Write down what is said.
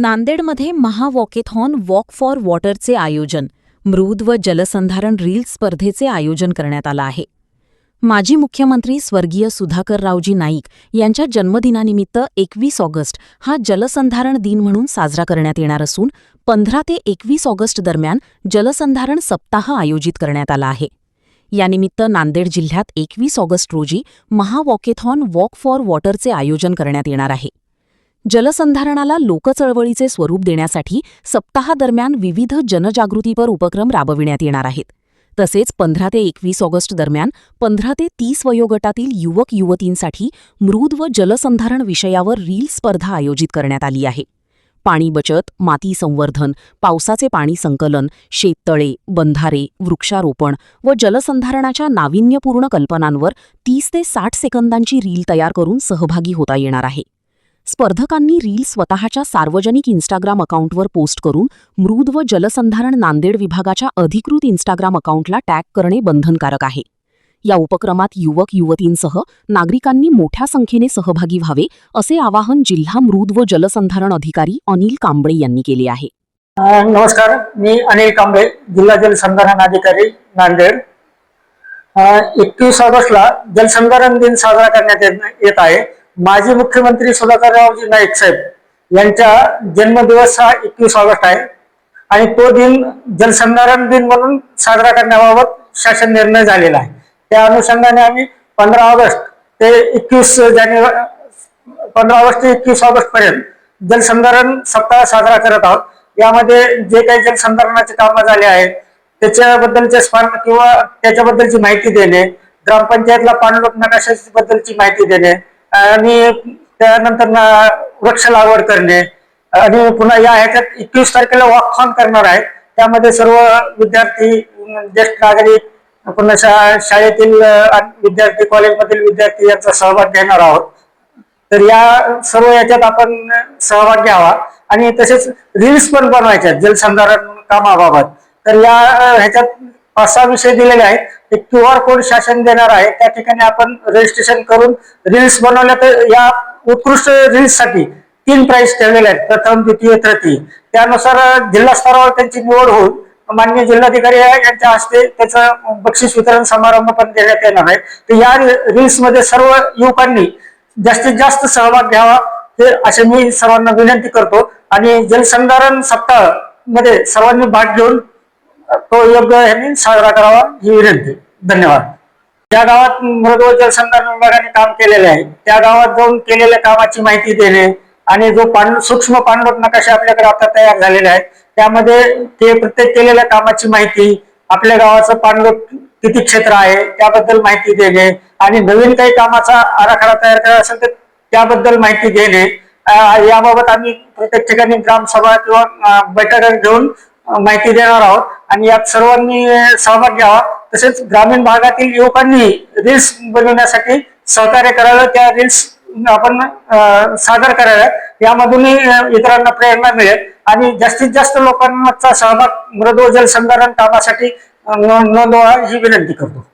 नांदेडमध्ये महावॉकेथॉन walk for वॉटरचे आयोजन, मृद व जलसंधारण रील्स स्पर्धेचे आयोजन करण्यात आलं आहे. माजी मुख्यमंत्री स्वर्गीय सुधाकररावजी नाईक यांच्या जन्मदिनानिमित्त 21 ऑगस्ट हा जलसंधारण दिन म्हणून साजरा करण्यात येणार असून 15 ते 21 ऑगस्ट दरम्यान जलसंधारण सप्ताह आयोजित करण्यात आला आहे. यानिमित्त नांदेड जिल्ह्यात 21 ऑगस्ट रोजी महावॉकेथॉन वॉक फॉर वॉटरचे आयोजन करण्यात येणार आहे. जलसंधारणाला लोकचळवळीचे स्वरूप देण्यासाठी सप्ताहादरम्यान विविध जनजागृतीपर उपक्रम राबविण्यात येणार आहेत. तसेच 15 ते 21 ऑगस्ट दरम्यान 15 ते 30 वयोगटातील युवक युवतींसाठी मृद व जलसंधारण विषयावर रील स्पर्धा आयोजित करण्यात आली आहे. पाणी बचत, माती संवर्धन, पावसाचे पाणी संकलन, शेततळे, बंधारे, वृक्षारोपण व जलसंधारणाच्या नाविन्यपूर्ण कल्पनांवर 30 ते 60 सेकंदांची रील तयार करून सहभागी होता येणार आहे. स्पर्धकांनी रील स्वतःच्या सार्वजनिक इन्स्टाग्राम अकाउंटवर पोस्ट करून मृद व जलसंधारण नांदेड विभागाच्या अधिकृत इन्स्टाग्राम अकाउंटला टॅग करणे बंधनकारक आहे. या उपक्रमात युवक युवतींसह नागरिकांनी मोठ्या संख्येने सहभागी व्हावे असे आवाहन जिल्हा मृद व जलसंधारण अधिकारी अनिल कांबळे यांनी केले आहे. नमस्कार, मी अनिल कांबळे, जिल्हा जलसंधारण अधिकारी नांदेड. 21 ऑगस्टला जलसंधारण दिन साजरा करण्यात येत आहे. माजी मुख्यमंत्री सुधाकररावजी नाईक साहेब यांचा जन्मदिवस हा 21 ऑगस्ट आहे आणि तो दिन जलसंधारण दिन म्हणून साजरा करण्याबाबत शासन निर्णय झालेला आहे. त्या अनुषंगाने आम्ही 15 ऑगस्ट ते 21 ऑगस्ट पर्यंत जलसंधारण सप्ताह साजरा करत आहोत. यामध्ये जे काही जलसंधारणाचे कामं झाले आहेत त्याच्याबद्दलचे किंवा त्याच्याबद्दलची माहिती देणे, ग्रामपंचायतला पाणलोट नकाशाबद्दलची माहिती देणे आणि त्यानंतर वृक्ष लागवड करणे आणि पुन्हा ह्याच्यात 21 तारखेला वॉकथॉन करणार आहे. त्यामध्ये सर्व विद्यार्थी, ज्येष्ठ नागरिक, पुन्हा शाळेतील विद्यार्थी, कॉलेजमधील विद्यार्थी यांचा सहभाग घेणार आहोत. तर या सर्व याच्यात आपण सहभाग घ्यावा आणि तसेच रील्स पण बनवायच्या जलसंधारण कामाबाबत. तर ह्याच्यात 5-6 विषय दिलेले आहेत. एक QR कोड शासन देणार आहे, त्या ठिकाणी आपण रजिस्ट्रेशन करून रील्स बनवल्या तर या उत्कृष्ट रील्स साठी 3 प्राइज ठेवलेले आहेत, प्रथम, द्वितीय, तृतीय. त्यानुसार जिल्हा स्तरावर त्यांची निवड होऊन माननीय जिल्हाधिकारी यांच्या हस्ते त्याचं बक्षीस वितरण समारंभ पण देण्यात येणार आहे. तर या रील्स मध्ये सर्व युवकांनी जास्तीत जास्त सहभाग घ्यावा हे असे मी सर्वांना विनंती करतो आणि जलसंधारण सप्ताह मध्ये सर्वांनी भाग घेऊन तो योग्य यांनी साजरा करावा ही विनंती. धन्यवाद. ज्या गावात मृद व जलसंधारण विभागाने काम केलेले आहे त्या गावात जाऊन केलेल्या कामाची माहिती देणे आणि जो सूक्ष्म पाणलोट नकाशा आपल्याकडे आता तयार झालेला आहे त्यामध्ये ते प्रत्येक केलेल्या कामाची माहिती, आपल्या गावाचं पाणलोट किती क्षेत्र आहे त्याबद्दल माहिती देणे आणि नवीन काही कामाचा आराखडा तयार करायचा असेल तर त्याबद्दल माहिती देणे. याबाबत आम्ही प्रत्येक ठिकाणी ग्रामसभा किंवा बैठका घेऊन माहिती देणार आहोत आणि यात सर्वांनी सहभाग घ्यावा. तसेच ग्रामीण भागातील युवकांनी रील्स बनवण्यासाठी सहकार्य करावं, त्या रील्स आपण सादर कराव्यात. यामधूनही इतरांना प्रेरणा मिळेल आणि जास्तीत जास्त लोकांचा सहभाग मृद व जलसंधारण कामासाठी नोंदवा ही विनंती करतो.